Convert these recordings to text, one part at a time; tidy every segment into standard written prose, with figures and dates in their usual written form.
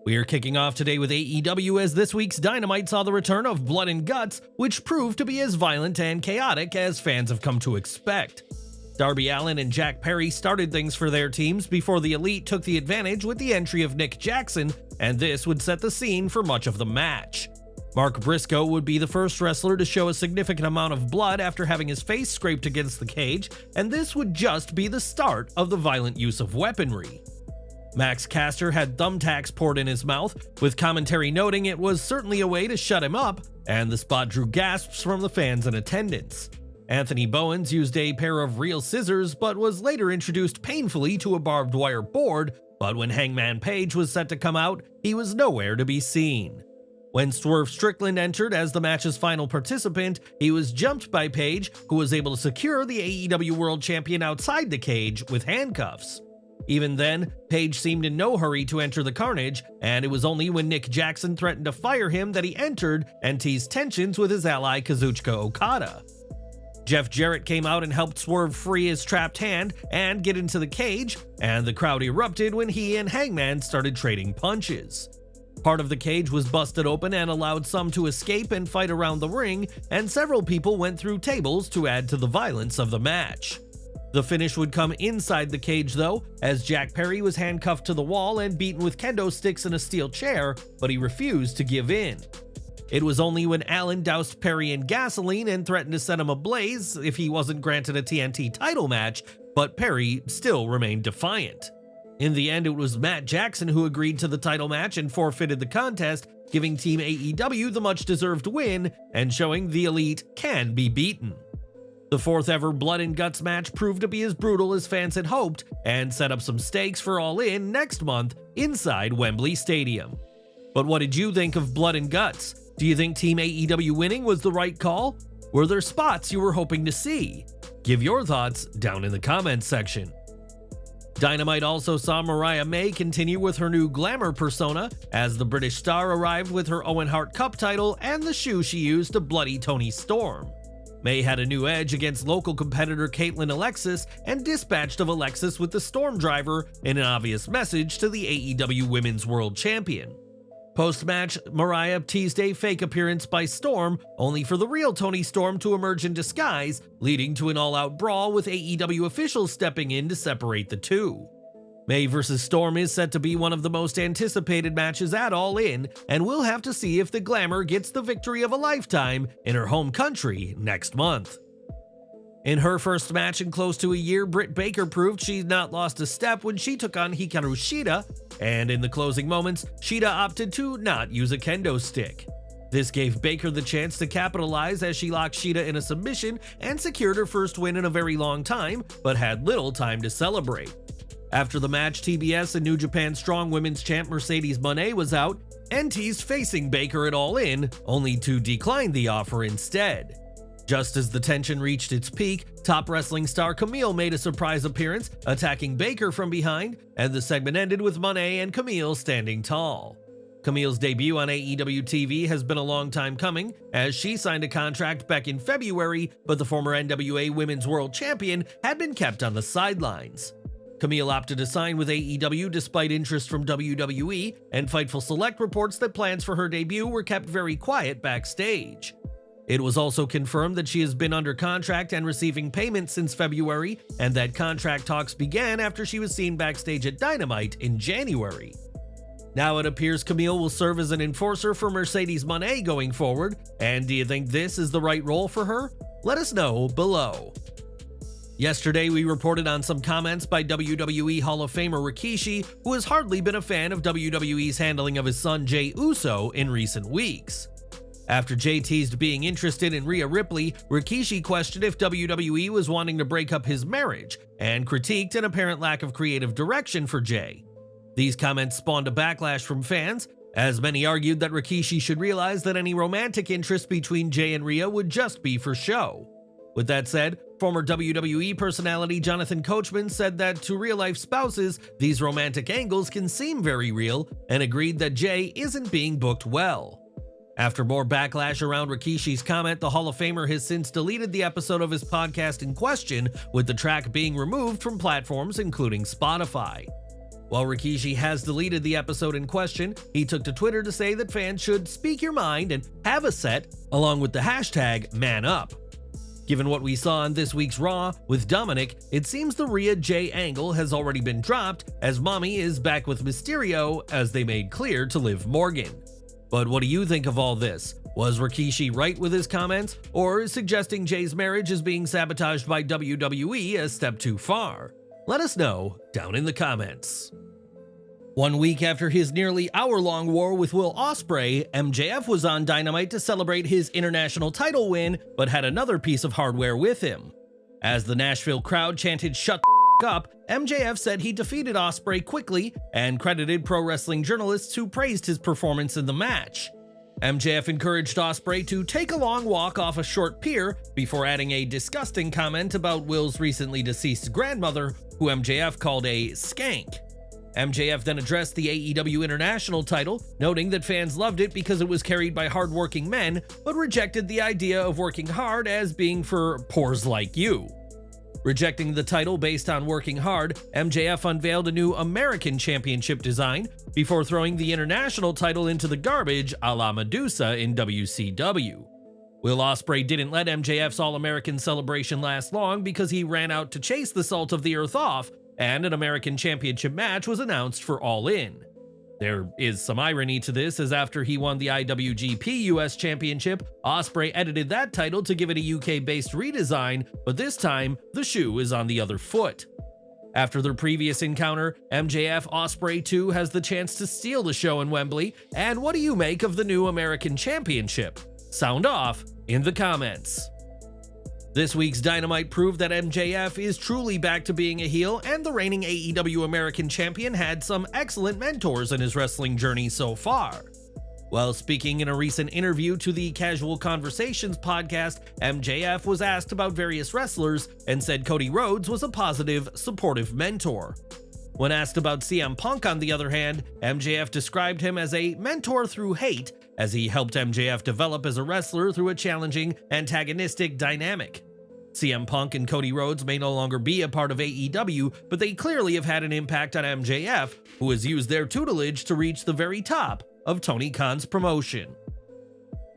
We are kicking off today with AEW as this week's Dynamite saw the return of Blood and Guts, which proved to be as violent and chaotic as fans have come to expect. Darby Allin and Jack Perry started things for their teams before the Elite took the advantage with the entry of Nick Jackson, and this would set the scene for much of the match. Mark Briscoe would be the first wrestler to show a significant amount of blood after having his face scraped against the cage, and this would just be the start of the violent use of weaponry. Max Caster had thumbtacks poured in his mouth, with commentary noting it was certainly a way to shut him up, and the spot drew gasps from the fans in attendance. Anthony Bowens used a pair of real scissors, but was later introduced painfully to a barbed wire board, but when Hangman Page was set to come out, he was nowhere to be seen. When Swerve Strickland entered as the match's final participant, he was jumped by Page, who was able to secure the AEW World Champion outside the cage with handcuffs. Even then, Page seemed in no hurry to enter the carnage, and it was only when Nick Jackson threatened to fire him that he entered and teased tensions with his ally Kazuchika Okada. Jeff Jarrett came out and helped Swerve free his trapped hand and get into the cage, and the crowd erupted when he and Hangman started trading punches. Part of the cage was busted open and allowed some to escape and fight around the ring, and several people went through tables to add to the violence of the match. The finish would come inside the cage though, as Jack Perry was handcuffed to the wall and beaten with kendo sticks in a steel chair, but he refused to give in. It was only when Allin doused Perry in gasoline and threatened to set him ablaze if he wasn't granted a TNT title match, but Perry still remained defiant. In the end, it was Matt Jackson who agreed to the title match and forfeited the contest, giving Team AEW the much-deserved win and showing the Elite can be beaten. The fourth ever Blood and Guts match proved to be as brutal as fans had hoped and set up some stakes for Allin next month inside Wembley Stadium. But what did you think of Blood and Guts? Do you think Team AEW winning was the right call? Were there spots you were hoping to see? Give your thoughts down in the comments section. Dynamite also saw Mariah May continue with her new glamour persona as the British star arrived with her Owen Hart Cup title and the shoe she used to bloody Toni Storm. May had a new edge against local competitor Caitlin Alexis and dispatched of Alexis with the Storm Driver in an obvious message to the AEW Women's World Champion. Post-match, Mariah teased a fake appearance by Storm, only for the real Toni Storm to emerge in disguise, leading to an all-out brawl with AEW officials stepping in to separate the two. May vs. Storm is set to be one of the most anticipated matches at All In, and we'll have to see if the Glamour gets the victory of a lifetime in her home country next month. In her first match in close to a year, Britt Baker proved she'd not lost a step when she took on Hikaru Shida, and in the closing moments, Shida opted to not use a kendo stick. This gave Baker the chance to capitalize as she locked Shida in a submission and secured her first win in a very long time, but had little time to celebrate. After the match, TBS and New Japan Strong Women's Champ Mercedes Moné was out and teased facing Baker at All In, only to decline the offer instead. Just as the tension reached its peak, top wrestling star Kamille made a surprise appearance, attacking Baker from behind, and the segment ended with Moné and Kamille standing tall. Camille's debut on AEW TV has been a long time coming, as she signed a contract back in February, but the former NWA Women's World Champion had been kept on the sidelines. Kamille opted to sign with AEW despite interest from WWE, and Fightful Select reports that plans for her debut were kept very quiet backstage. It was also confirmed that she has been under contract and receiving payments since February, and that contract talks began after she was seen backstage at Dynamite in January. Now it appears Kamille will serve as an enforcer for Mercedes Moné going forward, and do you think this is the right role for her? Let us know below. Yesterday, we reported on some comments by WWE Hall of Famer Rikishi, who has hardly been a fan of WWE's handling of his son Jey Uso in recent weeks. After Jey teased being interested in Rhea Ripley, Rikishi questioned if WWE was wanting to break up his marriage, and critiqued an apparent lack of creative direction for Jey. These comments spawned a backlash from fans, as many argued that Rikishi should realize that any romantic interest between Jey and Rhea would just be for show. With that said, former WWE personality Jonathan Coachman said that to real-life spouses, these romantic angles can seem very real, and agreed that Jey isn't being booked well. After more backlash around Rikishi's comment, the Hall of Famer has since deleted the episode of his podcast in question, with the track being removed from platforms including Spotify. While Rikishi has deleted the episode in question, he took to Twitter to say that fans should speak your mind and have a set, along with the hashtag #ManUp. Given what we saw on this week's Raw with Dominic, it seems the Rhea J angle has already been dropped, as Mommy is back with Mysterio, as they made clear to Liv Morgan. But what do you think of all this? Was Rikishi right with his comments, or is suggesting Jay's marriage is being sabotaged by WWE a step too far? Let us know down in the comments. 1 week after his nearly hour-long war with Will Ospreay, MJF was on Dynamite to celebrate his international title win, but had another piece of hardware with him. As the Nashville crowd chanted "Shut the up," MJF said he defeated Ospreay quickly and credited pro wrestling journalists who praised his performance in the match. MJF encouraged Ospreay to take a long walk off a short pier before adding a disgusting comment about Will's recently deceased grandmother, who MJF called a skank. MJF then addressed the AEW International title, noting that fans loved it because it was carried by hard-working men, but rejected the idea of working hard as being for pores like you. Rejecting the title based on working hard, MJF unveiled a new American Championship design before throwing the International title into the garbage a la Medusa in WCW. Will Ospreay didn't let MJF's All-American celebration last long because he ran out to chase the salt of the earth off, and an American Championship match was announced for Allin. There is some irony to this, as after he won the IWGP US Championship, Ospreay edited that title to give it a UK-based redesign, but this time, the shoe is on the other foot. After their previous encounter, MJF Ospreay 2 has the chance to steal the show in Wembley, and what do you make of the new American Championship? Sound off in the comments. This week's Dynamite proved that MJF is truly back to being a heel, and the reigning AEW American Champion had some excellent mentors in his wrestling journey so far. While speaking in a recent interview to the Casual Conversations podcast, MJF was asked about various wrestlers and said Cody Rhodes was a positive, supportive mentor. When asked about CM Punk, on the other hand, MJF described him as a mentor through hate, as he helped MJF develop as a wrestler through a challenging, antagonistic dynamic. CM Punk and Cody Rhodes may no longer be a part of AEW, but they clearly have had an impact on MJF, who has used their tutelage to reach the very top of Tony Khan's promotion.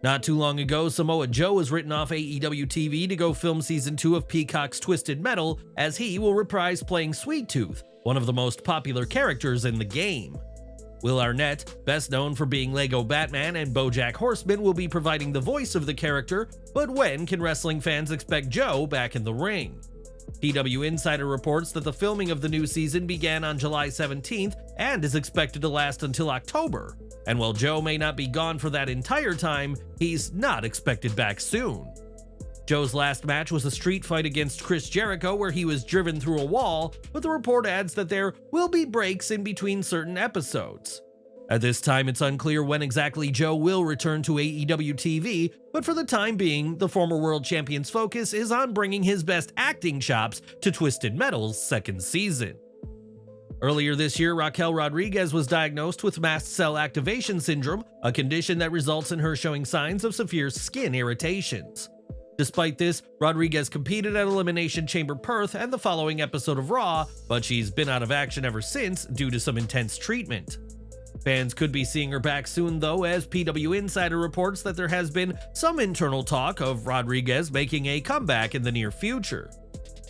Not too long ago, Samoa Joe was written off AEW TV to go film Season 2 of Peacock's Twisted Metal, as he will reprise playing Sweet Tooth, one of the most popular characters in the game. Will Arnett, best known for being Lego Batman and BoJack Horseman, will be providing the voice of the character, but when can wrestling fans expect Joe back in the ring? PW Insider reports that the filming of the new season began on July 17th and is expected to last until October. And while Joe may not be gone for that entire time, he's not expected back soon. Joe's last match was a street fight against Chris Jericho where he was driven through a wall, but the report adds that there will be breaks in between certain episodes. At this time, it's unclear when exactly Joe will return to AEW TV, but for the time being, the former world champion's focus is on bringing his best acting chops to Twisted Metal's second season. Earlier this year, Raquel Rodriguez was diagnosed with mast cell activation syndrome, a condition that results in her showing signs of severe skin irritations. Despite this, Rodriguez competed at Elimination Chamber Perth and the following episode of Raw, but she's been out of action ever since due to some intense treatment. Fans could be seeing her back soon though, as PW Insider reports that there has been some internal talk of Rodriguez making a comeback in the near future.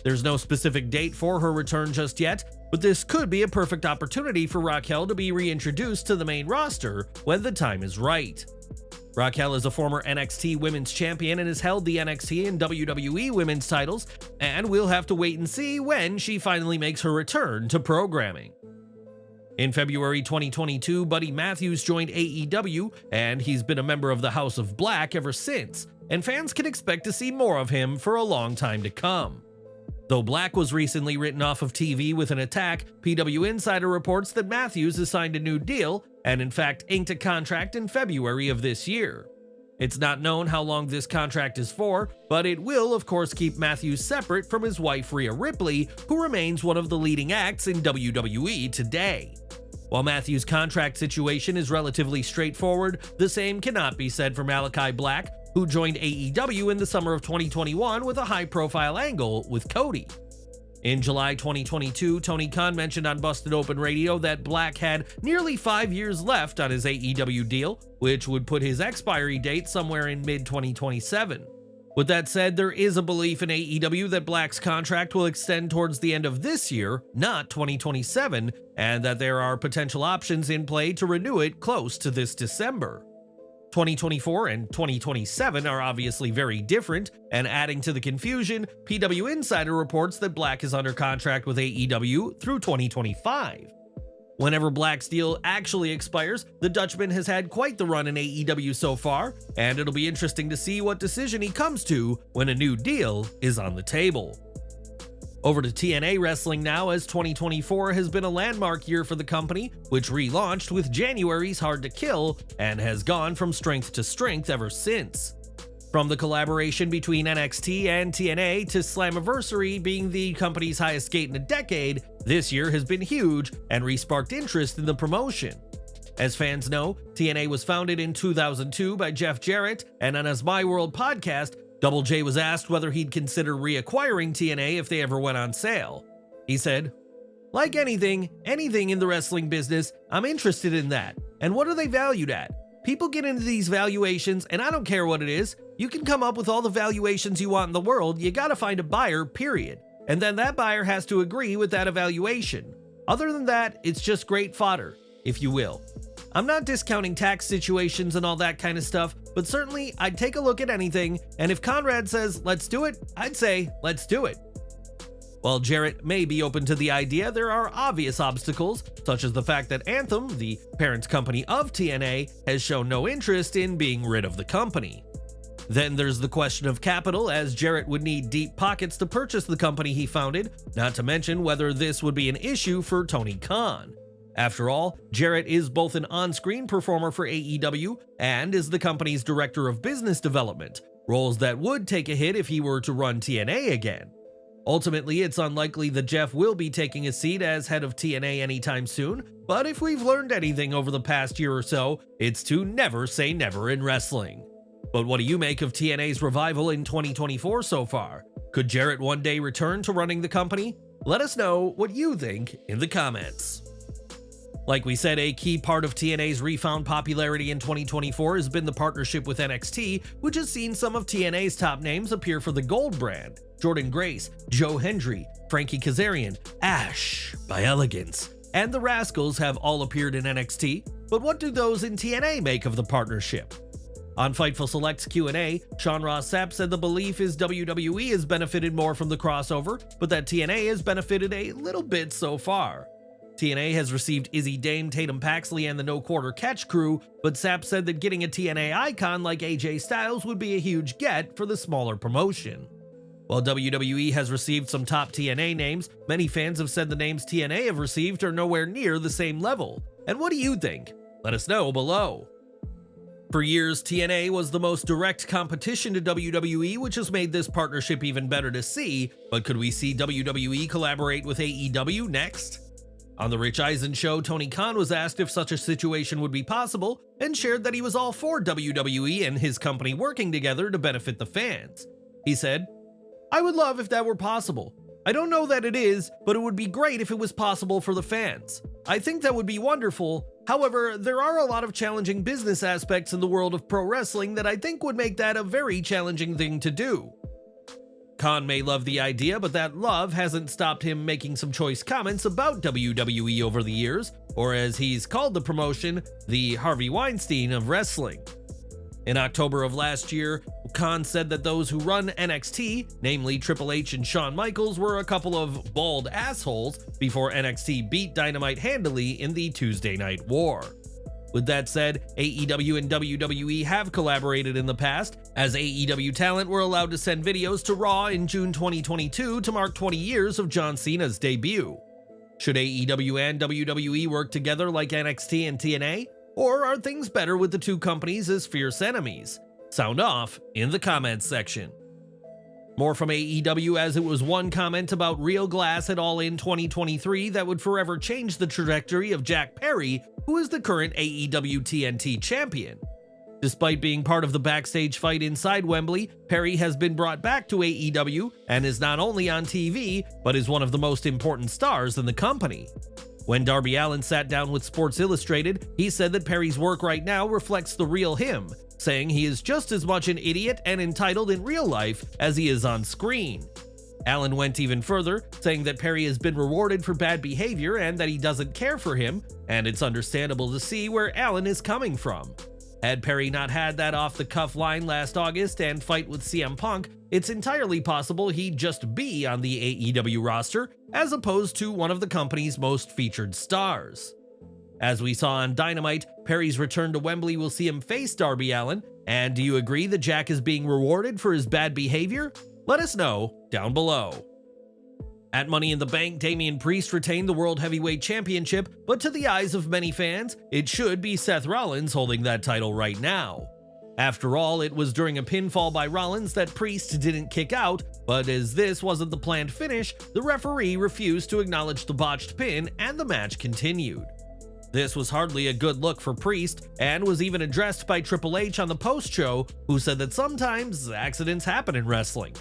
There's no specific date for her return just yet, but this could be a perfect opportunity for Raquel to be reintroduced to the main roster when the time is right. Raquel is a former NXT Women's Champion and has held the NXT and WWE Women's titles, and we'll have to wait and see when she finally makes her return to programming. In February 2022, Buddy Matthews joined AEW, and he's been a member of the House of Black ever since, and fans can expect to see more of him for a long time to come. Though Black was recently written off of TV with an attack, PW Insider reports that Matthews has signed a new deal and in fact inked a contract in February of this year. It's not known how long this contract is for, but it will of course keep Matthews separate from his wife Rhea Ripley, who remains one of the leading acts in WWE today. While Matthews' contract situation is relatively straightforward, the same cannot be said for Malakai Black, who joined AEW in the summer of 2021 with a high-profile angle with Cody. In July 2022, Tony Khan mentioned on Busted Open Radio that Black had nearly 5 years left on his AEW deal, which would put his expiry date somewhere in mid-2027. With that said, there is a belief in AEW that Black's contract will extend towards the end of this year, not 2027, and that there are potential options in play to renew it close to this December. 2024 and 2027 are obviously very different, and adding to the confusion, PW Insider reports that Black is under contract with AEW through 2025. Whenever Black's deal actually expires, the Dutchman has had quite the run in AEW so far, and it'll be interesting to see what decision he comes to when a new deal is on the table. Over to TNA Wrestling now, as 2024 has been a landmark year for the company, which relaunched with January's Hard to Kill and has gone from strength to strength ever since. From the collaboration between NXT and TNA to Slammiversary being the company's highest gate in a decade, this year has been huge and re-sparked interest in the promotion. As fans know, TNA was founded in 2002 by Jeff Jarrett, and on his My World podcast, Double J was asked whether he'd consider reacquiring TNA if they ever went on sale. He said, "Like anything in the wrestling business, I'm interested in that. And what are they valued at? People get into these valuations, and I don't care what it is. You can come up with all the valuations you want in the world, you gotta find a buyer, period. And then that buyer has to agree with that evaluation. Other than that, it's just great fodder, if you will. I'm not discounting tax situations and all that kind of stuff, but certainly I'd take a look at anything, and if Conrad says, let's do it, I'd say, let's do it." While Jarrett may be open to the idea, there are obvious obstacles, such as the fact that Anthem, the parent company of TNA, has shown no interest in being rid of the company. Then there's the question of capital, as Jarrett would need deep pockets to purchase the company he founded, not to mention whether this would be an issue for Tony Khan. After all, Jarrett is both an on-screen performer for AEW and is the company's director of business development, roles that would take a hit if he were to run TNA again. Ultimately, it's unlikely that Jeff will be taking a seat as head of TNA anytime soon, but if we've learned anything over the past year or so, it's to never say never in wrestling. But what do you make of TNA's revival in 2024 so far? Could Jarrett one day return to running the company? Let us know what you think in the comments. Like we said, a key part of TNA's refound popularity in 2024 has been the partnership with NXT, which has seen some of TNA's top names appear for the Gold brand. Jordan Grace, Joe Hendry, Frankie Kazarian, Ash by Elegance, and the Rascals have all appeared in NXT, but what do those in TNA make of the partnership? On Fightful Select's Q&A, Sean Ross Sapp said the belief is WWE has benefited more from the crossover, but that TNA has benefited a little bit so far. TNA has received Izzy Dame, Tatum Paxley, and the No Quarter Catch crew, but Sapp said that getting a TNA icon like AJ Styles would be a huge get for the smaller promotion. While WWE has received some top TNA names, many fans have said the names TNA have received are nowhere near the same level. And what do you think? Let us know below. For years, TNA was the most direct competition to WWE, which has made this partnership even better to see, but could we see WWE collaborate with AEW next? On The Rich Eisen Show, Tony Khan was asked if such a situation would be possible, and shared that he was all for WWE and his company working together to benefit the fans. He said, "I would love if that were possible. I don't know that it is, but it would be great if it was possible for the fans. I think that would be wonderful. However, there are a lot of challenging business aspects in the world of pro wrestling that I think would make that a very challenging thing to do." Khan may love the idea, but that love hasn't stopped him making some choice comments about WWE over the years, or as he's called the promotion, the Harvey Weinstein of wrestling. In October of last year, Khan said that those who run NXT, namely Triple H and Shawn Michaels, were a couple of bald assholes before NXT beat Dynamite handily in the Tuesday Night War. With that said, AEW and WWE have collaborated in the past, as AEW talent were allowed to send videos to Raw in June 2022 to mark 20 years of John Cena's debut. Should AEW and WWE work together like NXT and TNA? Or are things better with the two companies as fierce enemies? Sound off in the comments section. More from AEW, as it was one comment about Real Glass at Allin 2023 that would forever change the trajectory of Jack Perry, who is the current AEW TNT champion. Despite being part of the backstage fight inside Wembley, Perry has been brought back to AEW and is not only on TV, but is one of the most important stars in the company. When Darby Allin sat down with Sports Illustrated, he said that Perry's work right now reflects the real him, saying he is just as much an idiot and entitled in real life as he is on screen. Allin went even further, saying that Perry has been rewarded for bad behavior and that he doesn't care for him, and it's understandable to see where Allin is coming from. Had Perry not had that off-the-cuff line last August and fight with CM Punk, it's entirely possible he'd just be on the AEW roster as opposed to one of the company's most featured stars. As we saw on Dynamite, Perry's return to Wembley will see him face Darby Allin, and do you agree that Jack is being rewarded for his bad behavior? Let us know down below. At Money in the Bank, Damian Priest retained the World Heavyweight Championship, but to the eyes of many fans, it should be Seth Rollins holding that title right now. After all, it was during a pinfall by Rollins that Priest didn't kick out, but as this wasn't the planned finish, the referee refused to acknowledge the botched pin and the match continued. This was hardly a good look for Priest, and was even addressed by Triple H on the post-show, who said that sometimes accidents happen in wrestling.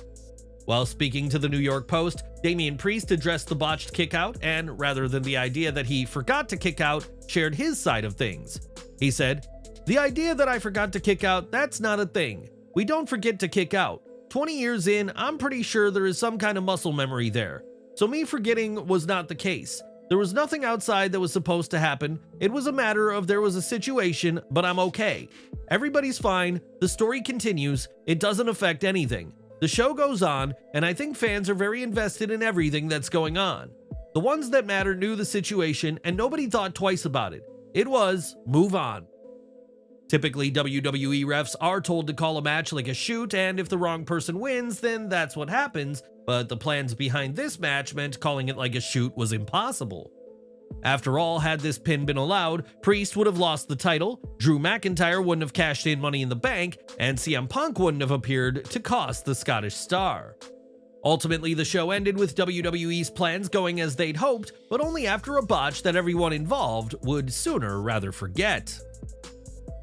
While speaking to the New York Post, Damian Priest addressed the botched kickout and, rather than the idea that he forgot to kick out, shared his side of things. He said, "The idea that I forgot to kick out, that's not a thing. We don't forget to kick out. 20 years in, I'm pretty sure there is some kind of muscle memory there. So me forgetting was not the case. There was nothing outside that was supposed to happen. It was a matter of there was a situation, but I'm okay. Everybody's fine. The story continues. It doesn't affect anything. The show goes on, and I think fans are very invested in everything that's going on. The ones that matter knew the situation, and nobody thought twice about it. It was, move on." Typically, WWE refs are told to call a match like a shoot, and if the wrong person wins, then that's what happens, but the plans behind this match meant calling it like a shoot was impossible. After all, had this pin been allowed, Priest would have lost the title, Drew McIntyre wouldn't have cashed in Money in the Bank, and CM Punk wouldn't have appeared to cost the Scottish star. Ultimately, the show ended with WWE's plans going as they'd hoped, but only after a botch that everyone involved would sooner rather forget.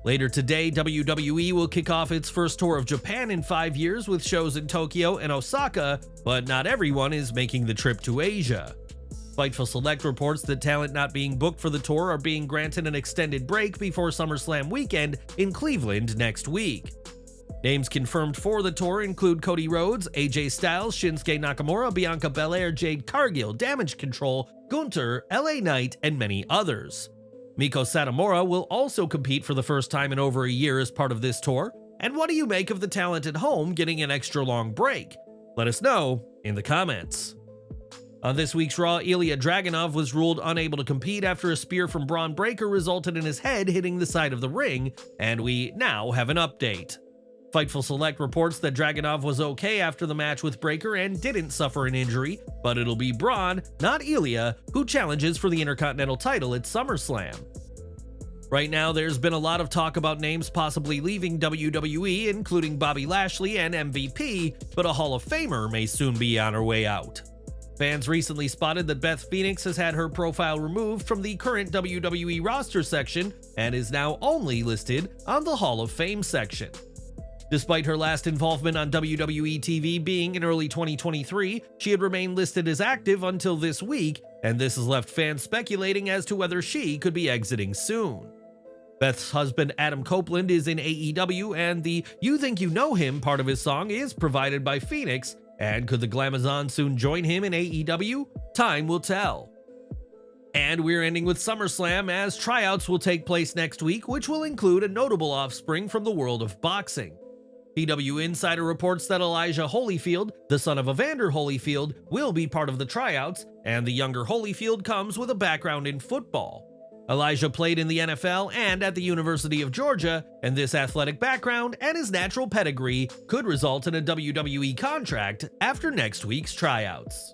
Later today, WWE will kick off its first tour of Japan in 5 years with shows in Tokyo and Osaka, but not everyone is making the trip to Asia. Fightful Select reports that talent not being booked for the tour are being granted an extended break before SummerSlam weekend in Cleveland next week. Names confirmed for the tour include Cody Rhodes, AJ Styles, Shinsuke Nakamura, Bianca Belair, Jade Cargill, Damage Control, Gunther, LA Knight, and many others. Miko Satomura will also compete for the first time in over a year as part of this tour. And what do you make of the talent at home getting an extra long break? Let us know in the comments. On this week's Raw, Ilja Dragunov was ruled unable to compete after a spear from Braun Breaker resulted in his head hitting the side of the ring, and we now have an update. Fightful Select reports that Dragunov was okay after the match with Breaker and didn't suffer an injury, but it'll be Braun, not Ilja, who challenges for the Intercontinental title at SummerSlam. Right now, there's been a lot of talk about names possibly leaving WWE, including Bobby Lashley and MVP, but a Hall of Famer may soon be on her way out. Fans recently spotted that Beth Phoenix has had her profile removed from the current WWE roster section and is now only listed on the Hall of Fame section. Despite her last involvement on WWE TV being in early 2023, she had remained listed as active until this week, and this has left fans speculating as to whether she could be exiting soon. Beth's husband Adam Copeland is in AEW, and the "You Think You Know Him" part of his song is provided by Phoenix, and could the Glamazon soon join him in AEW? Time will tell. And we're ending with SummerSlam, as tryouts will take place next week, which will include a notable offspring from the world of boxing. PW Insider reports that Elijah Holyfield, the son of Evander Holyfield, will be part of the tryouts, and the younger Holyfield comes with a background in football. Elijah played in the NFL and at the University of Georgia, and this athletic background and his natural pedigree could result in a WWE contract after next week's tryouts.